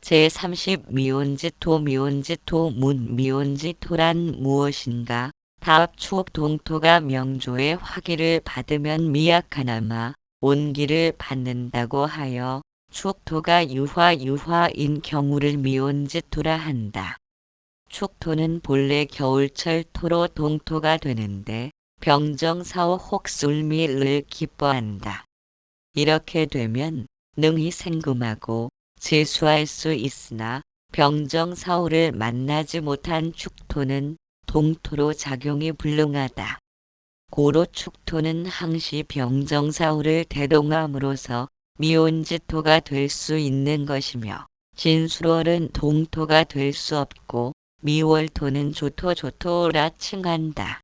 제30 미온지토 미온지토 문 미온지토란 무엇인가? 답 추억 동토가 명조의 화기를 받으면 미약하나마 온기를 받는다고 하여 축토가 유화인 경우를 미온지토라 한다. 축토는 본래 겨울철 토로 동토가 되는데 병정사오 혹술미를 기뻐한다. 이렇게 되면 능히 생금하고 재수할 수 있으나 병정사오를 만나지 못한 축토는 동토로 작용이 불능하다. 고로 축토는 항시 병정사오를 대동함으로써 미온지토가 될 수 있는 것이며 진수월은 동토가 될 수 없고 미월토는 조토라 칭한다.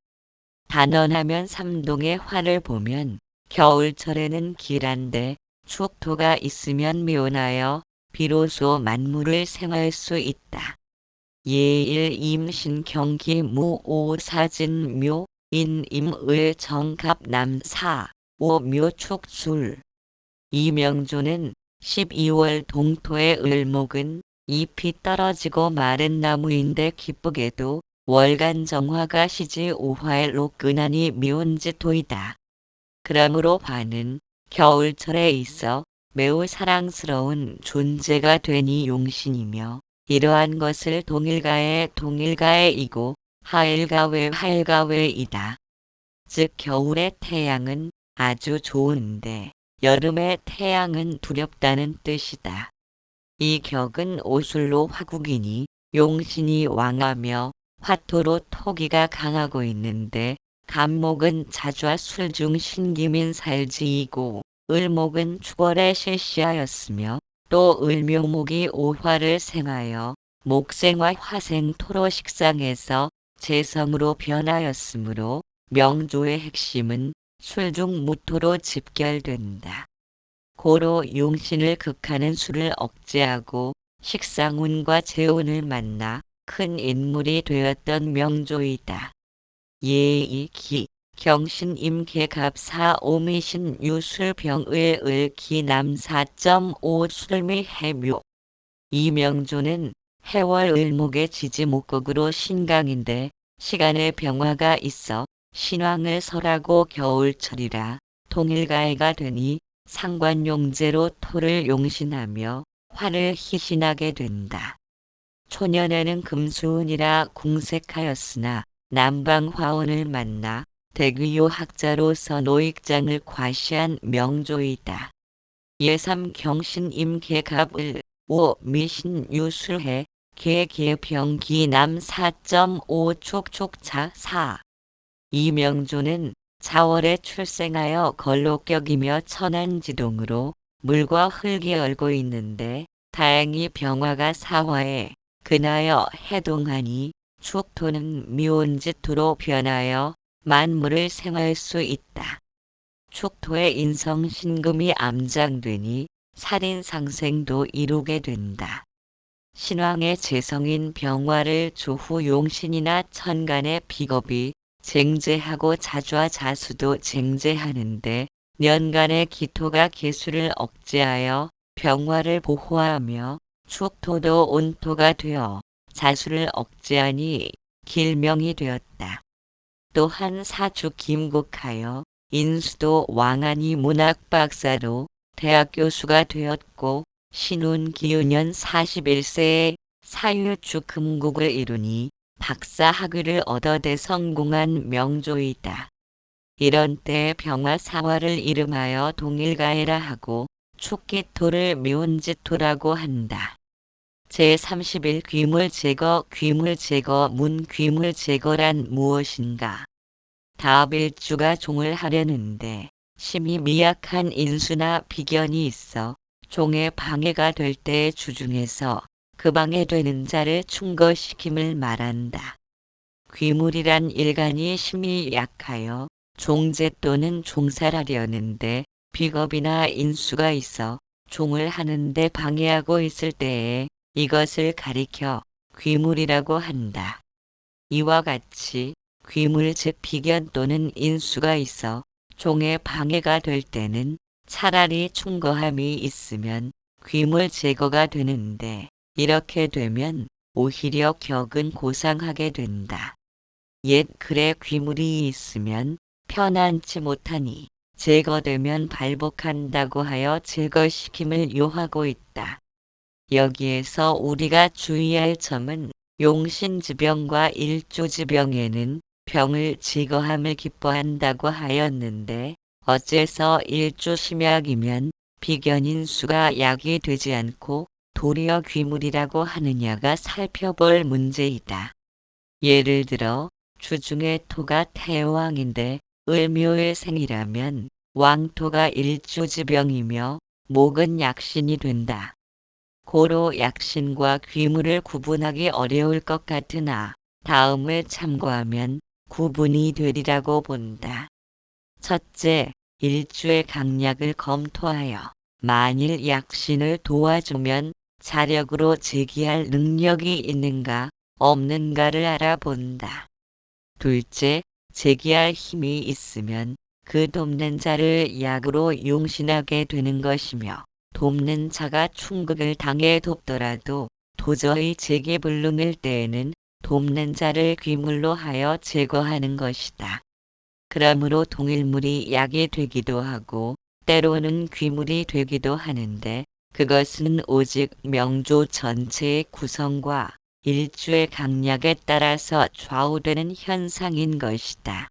단언하면 삼동의 화를 보면 겨울철에는 길한데 축토가 있으면 미온하여 비로소 만물을 생할 수 있다. 예일 임신 경기 무오 사진 묘 인임을 정갑 남사 오묘 축술. 이명조는 12월 동토의 을목은 잎이 떨어지고 마른 나무인데 기쁘게도 월간 정화가 시지 5화일로 끈하니 미온지토이다. 그러므로 화는 겨울철에 있어 매우 사랑스러운 존재가 되니 용신이며 이러한 것을 동일가의이고 하일가외이다. 즉 겨울의 태양은 아주 좋은데 여름의 태양은 두렵다는 뜻이다. 이 격은 오술로 화국이니 용신이 왕하며 화토로 토기가 강하고 있는데 간목은 자주와 술중 신기민 살지이고 을목은 축월에 실시하였으며 또 을묘목이 오화를 생하여 목생화 화생토로 식상해서 재성으로 변하였으므로 명조의 핵심은 술중 무토로 집결된다. 고로 용신을 극하는 술을 억제하고 식상운과 재운을 만나 큰 인물이 되었던 명조이다. 예이기 경신임계갑사 오미신 유술병의 을기남 4.5 술미해묘. 이명조는 해월 을목의 지지목곡으로 신강인데 시간의 병화가 있어 신왕을 설하고 겨울철이라 통일가해가 되니 상관용제로 토를 용신하며 화를 희신하게 된다. 초년에는 금수운이라 궁색하였으나 남방화원을 만나 대귀요학자로서 노익장을 과시한 명조이다. 예삼 경신임계갑을 오 미신유술해 계병기남 4.5 촉촉차 4. 이명조는 자월에 출생하여 걸록격이며 천안지동으로 물과 흙이 얼고 있는데 다행히 병화가 사화에 근하여 해동하니 축토는 미온지토로 변하여 만물을 생할 수 있다. 축토의 인성신금이 암장되니 살인상생도 이루게 된다. 신왕의 재성인 병화를 조후 용신이나 천간의 비겁이 쟁제하고 자주와 자수도 쟁제하는데 년간의 기토가 계수를 억제하여 병화를 보호하며 축토도 온토가 되어 자수를 억제하니 길명이 되었다. 또한 사주 김국하여 인수도 왕하니 문학박사로 대학교수가 되었고 신운 기유년 41세에 사유주 금국을 이루니 박사학위를 얻어 대성공한 명조이다. 이런 때에 병화사화를 이름하여 동일가해라 하고 축기토를 미온지토라고 한다. 제31 귀물제거 문 귀물제거란 무엇인가? 다업일주가 종을 하려는데 심히 미약한 인수나 비견이 있어 종의 방해가 될 때에 주중에서 그 방해되는 자를 충거시킴을 말한다. 귀물이란 일간이 심히 약하여 종제 또는 종살하려는데 비겁이나 인수가 있어 종을 하는데 방해하고 있을 때에 이것을 가리켜 귀물이라고 한다. 이와 같이 귀물 즉 비견 또는 인수가 있어 종의 방해가 될 때는 차라리 충거함이 있으면 귀물 제거가 되는데 이렇게 되면 오히려 격은 고상하게 된다. 옛 글에 귀물이 있으면 편안치 못하니 제거되면 발복한다고 하여 제거시킴을 요하고 있다. 여기에서 우리가 주의할 점은 용신지병과 일조지병에는 병을 제거함을 기뻐한다고 하였는데 어째서 일조심약이면 비견인 수가 약이 되지 않고 도리어 귀물이라고 하느냐가 살펴볼 문제이다. 예를 들어 주중에 토가 태왕인데 을묘의 생이라면 왕토가 일조지병이며 목은 약신이 된다. 고로 약신과 귀물을 구분하기 어려울 것 같으나 다음을 참고하면 구분이 되리라고 본다. 첫째, 일주의 강약을 검토하여 만일 약신을 도와주면 자력으로 제기할 능력이 있는가 없는가를 알아본다. 둘째, 제기할 힘이 있으면 그 돕는 자를 약으로 용신하게 되는 것이며 돕는 자가 충극을 당해 돕더라도 도저히 제기불능일 때에는 돕는 자를 귀물로 하여 제거하는 것이다. 그러므로 동일물이 약이 되기도 하고 때로는 귀물이 되기도 하는데 그것은 오직 명조 전체의 구성과 일주의 강약에 따라서 좌우되는 현상인 것이다.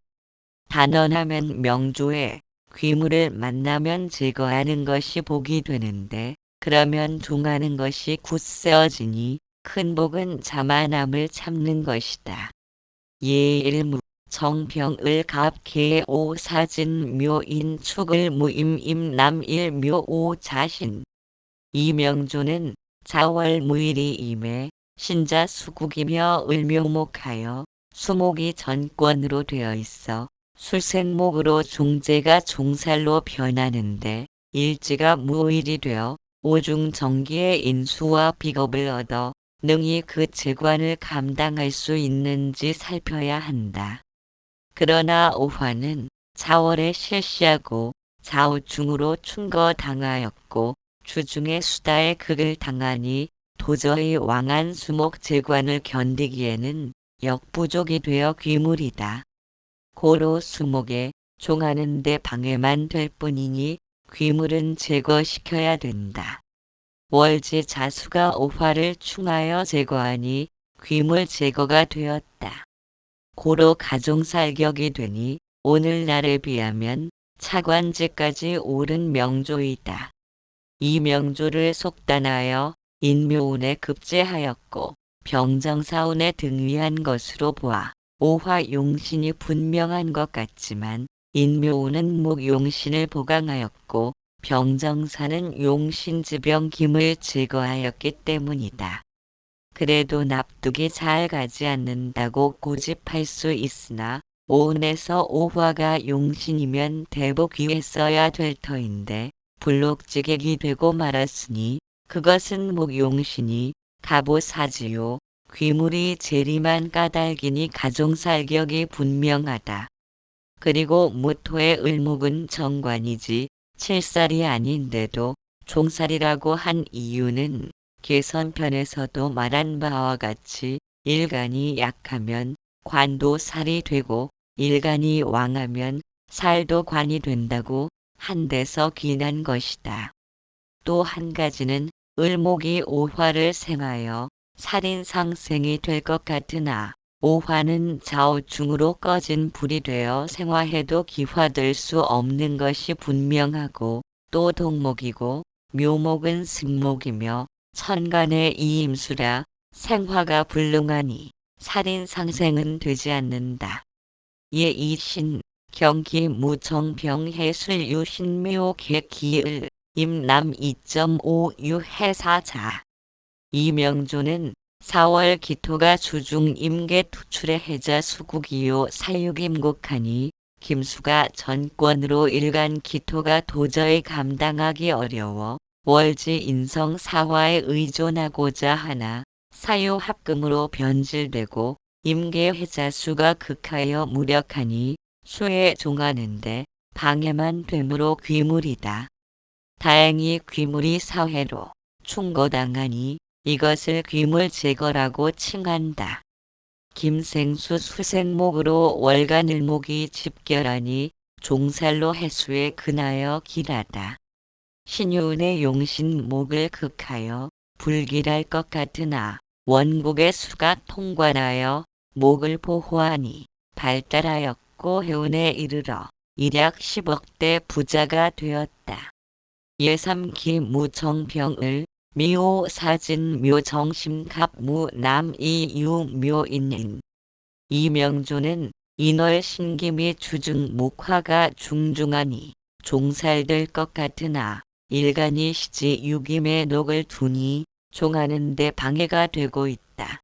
단언하면 명조에 귀물을 만나면 제거하는 것이 복이 되는데 그러면 종하는 것이 굳세어지니 큰 복은 자만함을 참는 것이다. 예일무 정병을 갑계의 오사진 묘인 축을 무임임 남일묘 오자신 이 명조는 자월무일이 임해 신자 수국이며 을묘목하여 수목이 전권으로 되어 있어 술생목으로 종제가 종살로 변하는데 일지가 무일이 되어 오중정기의 인수와 비겁을 얻어 능히 그 재관을 감당할 수 있는지 살펴야 한다. 그러나 오화는 자월에 실시하고 좌우중으로 충거당하였고 주중에 수다의 극을 당하니 도저히 왕한 수목 재관을 견디기에는 역부족이 되어 귀물이다. 고로 수목에 종하는 데 방해만 될 뿐이니 귀물은 제거시켜야 된다. 월지 자수가 오화를 충하여 제거하니 귀물 제거가 되었다. 고로 가종살격이 되니 오늘날에 비하면 차관제까지 오른 명조이다. 이 명조를 속단하여 인묘운에 급제하였고 병정사운에 등위한 것으로 보아 오화용신이 분명한 것 같지만 인묘운은 목용신을 보강하였고 병정사는 용신지병 김을 제거하였기 때문이다. 그래도 납득이 잘 가지 않는다고 고집할 수 있으나 오운에서 오화가 용신이면 대복위에 써야 될 터인데 불록지객이 되고 말았으니 그것은 목용신이 갑오사지요. 귀물이 재림한 까닭이니 가종살격이 분명하다. 그리고 무토의 을목은 정관이지 칠살이 아닌데도 종살이라고 한 이유는 개선편에서도 말한 바와 같이 일간이 약하면 관도 살이 되고 일간이 왕하면 살도 관이 된다고 한 데서 기난 것이다. 또 한 가지는 을목이 오화를 생하여 살인상생이 될 것 같으나 오화는 좌우중으로 꺼진 불이 되어 생화해도 기화될 수 없는 것이 분명하고 또 동목이고 묘목은 승목이며 천간의 이임수라 생화가 불능하니 살인상생은 되지 않는다. 예이신 경기 무정병해술 유신묘 객기을 임남 2.5 유해사자 이 명조는 4월 기토가 주중 임계 투출의 해자 수국이요 사육임곡하니 김수가 전권으로 일간 기토가 도저히 감당하기 어려워 월지 인성 사화에 의존하고자 하나 사유합금으로 변질되고 임계 해자수가 극하여 무력하니 수에 종하는데 방해만 되므로 귀물이다. 다행히 귀물이 사회로 충거당하니 이것을 귀물 제거라고 칭한다. 김생수 수생목으로 월간을목이 집결하니 종살로 해수에 근하여 길하다. 신유운의 용신 목을 극하여 불길할 것 같으나 원국의 수가 통관하여 목을 보호하니 발달하였고 해운에 이르러 일약 10억대 부자가 되었다. 예삼기 무정병을 미호 사진 묘정심갑 무남이유 묘인인. 이명조는 인월 신기 및 주중 목화가 중중하니 종살될 것 같으나 일간이 시지 유김의 녹을 두니 종하는 데 방해가 되고 있다.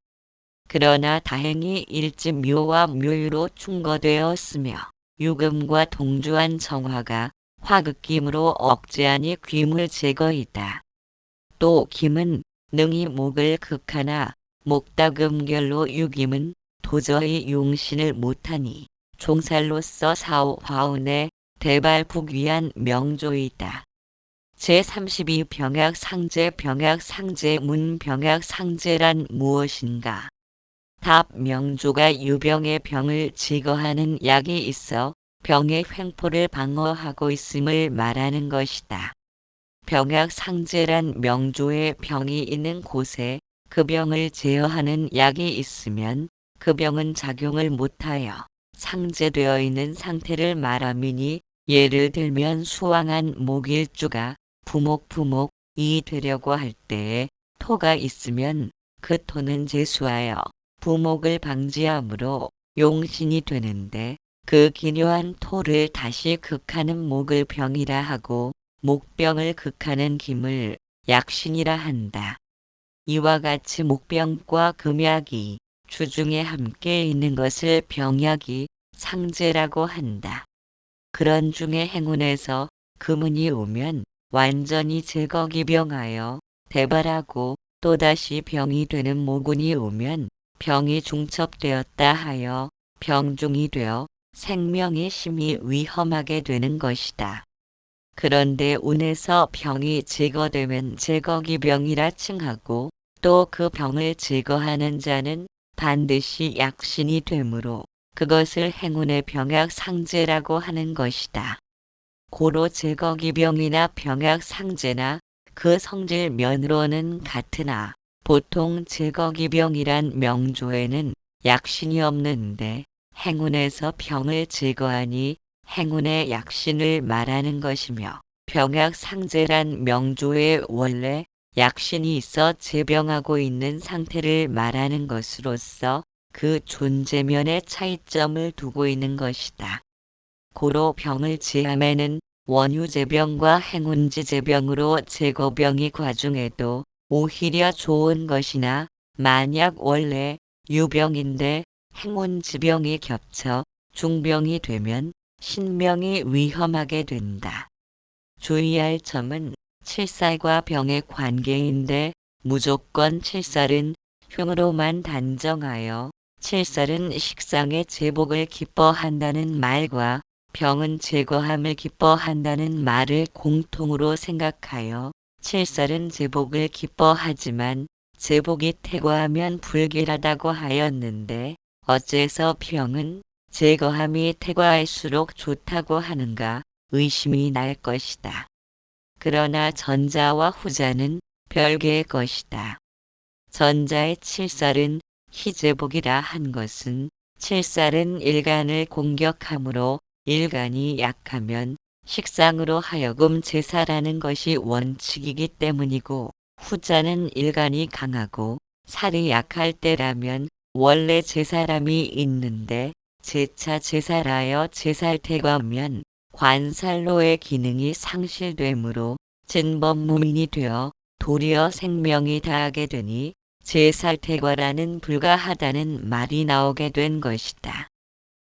그러나 다행히 일지 묘와 묘유로 충거되었으며 유금과 동주한 정화가 화극김으로 억제하니 귀물 제거이다. 또 김은 능히 목을 극하나 목다금결로 유김은 도저히 용신을 못하니 종살로서 사후화운의 대발북위한 명조이다. 제32병약상제 병약상제 문병약상제란 무엇인가? 답 명조가 유병의 병을 제거하는 약이 있어 병의 횡포를 방어하고 있음을 말하는 것이다. 병약상제란 명조의 병이 있는 곳에 그 병을 제어하는 약이 있으면 그 병은 작용을 못하여 상제되어 있는 상태를 말함이니 예를 들면 수왕한 목일주가 부목이 되려고 할 때에 토가 있으면 그 토는 제수하여 부목을 방지하므로 용신이 되는데 그 기묘한 토를 다시 극하는 목을 병이라 하고 목병을 극하는 김을 약신이라 한다. 이와 같이 목병과 금약이 주중에 함께 있는 것을 병약이 상제라고 한다. 그런 중에 행운에서 금운이 오면 완전히 제거기병하여 대발하고 또다시 병이 되는 모군이 오면 병이 중첩되었다 하여 병중이 되어 생명이 심히 위험하게 되는 것이다. 그런데 운에서 병이 제거되면 제거기병이라 칭하고 또 그 병을 제거하는 자는 반드시 약신이 되므로 그것을 행운의 병약상제라고 하는 것이다. 고로 제거기병이나 병약상제나 그 성질 면으로는 같으나 보통 제거기병이란 명조에는 약신이 없는데 행운에서 병을 제거하니 행운의 약신을 말하는 것이며 병약상제란 명조에 원래 약신이 있어 제병하고 있는 상태를 말하는 것으로서 그 존재면의 차이점을 두고 있는 것이다. 고로 병을 제함에는 원유제병과 행운지제병으로 제거병이 과중해도 오히려 좋은 것이나 만약 원래 유병인데 행운지병이 겹쳐 중병이 되면 신명이 위험하게 된다. 주의할 점은 칠살과 병의 관계인데 무조건 칠살은 흉으로만 단정하여 칠살은 식상의 제복을 기뻐한다는 말과 병은 제거함을 기뻐한다는 말을 공통으로 생각하여 칠살은 제복을 기뻐하지만 제복이 퇴거하면 불길하다고 하였는데 어째서 병은 제거함이 퇴거할수록 좋다고 하는가 의심이 날 것이다. 그러나 전자와 후자는 별개의 것이다. 전자의 칠살은 희제복이라 한 것은 칠살은 일간을 공격하므로 일간이 약하면 식상으로 하여금 제살하는 것이 원칙이기 때문이고 후자는 일간이 강하고 살이 약할 때라면 원래 제사람이 있는데 재차 제살하여 제살퇴거하면 관살로의 기능이 상실되므로 진범무민이 되어 도리어 생명이 다하게 되니 제살퇴거라는 불가하다는 말이 나오게 된 것이다.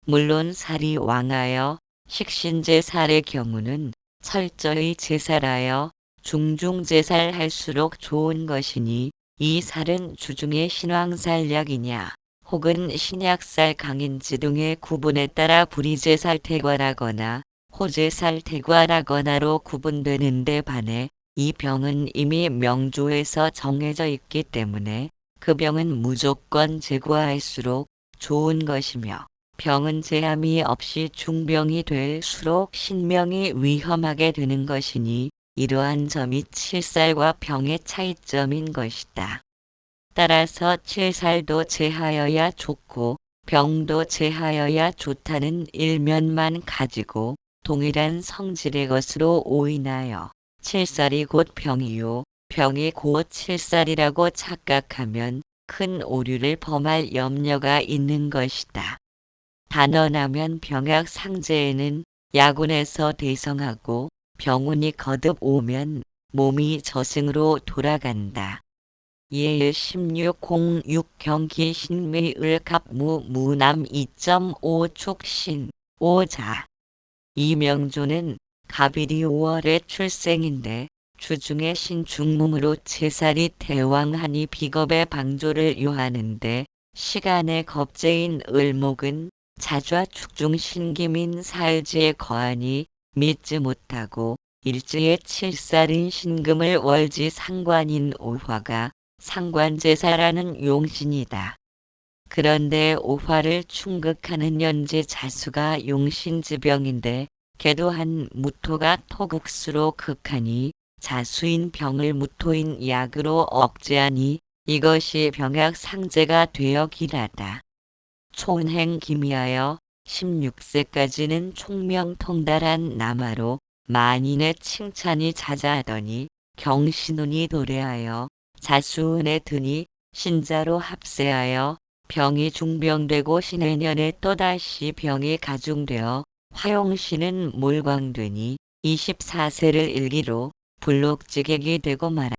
물론 살이 왕하여 식신제살의 경우는 철저히 제살하여 중중제살할수록 좋은 것이니 이 살은 주중의 신왕살약이냐 혹은 신약살 강인지 등의 구분에 따라 불이제살퇴과라거나 호제살퇴과라거나로 구분되는데 반해 이 병은 이미 명조에서 정해져 있기 때문에 그 병은 무조건 제거할수록 좋은 것이며 병은 제함이 없이 중병이 될수록 신명이 위험하게 되는 것이니 이러한 점이 칠살과 병의 차이점인 것이다. 따라서 칠살도 제하여야 좋고 병도 제하여야 좋다는 일면만 가지고 동일한 성질의 것으로 오인하여 칠살이 곧 병이요 병이 곧 칠살이라고 착각하면 큰 오류를 범할 염려가 있는 것이다. 단언하면 병약 상제에는 야군에서 대성하고 병운이 거듭 오면 몸이 저승으로 돌아간다. 예일 1606 경기 신미을 갑무 무남 2.5 축신 5자. 이 명조는 갑일이 5월의 출생인데 주중에 신중몽으로 제살이 대왕하니 비겁의 방조를 요하는데 시간의 겁제인 을목은 자좌 축중 신김인 사일지에 거하니 믿지 못하고 일지의 칠살인 신금을 월지 상관인 오화가 상관제사라는 용신이다. 그런데 오화를 충극하는 연제 자수가 용신지병인데 계도한 무토가 토극수로 극하니 자수인 병을 무토인 약으로 억제하니 이것이 병약 상제가 되어 길하다. 촌행 기미하여 16세까지는 총명통달한 남아로 만인의 칭찬이 자자하더니 경신운이 도래하여 자수운에 드니 신자로 합세하여 병이 중병되고 신해년에 또다시 병이 가중되어 화용신은 몰광되니 24세를 일기로 불록지객이 되고 말았다.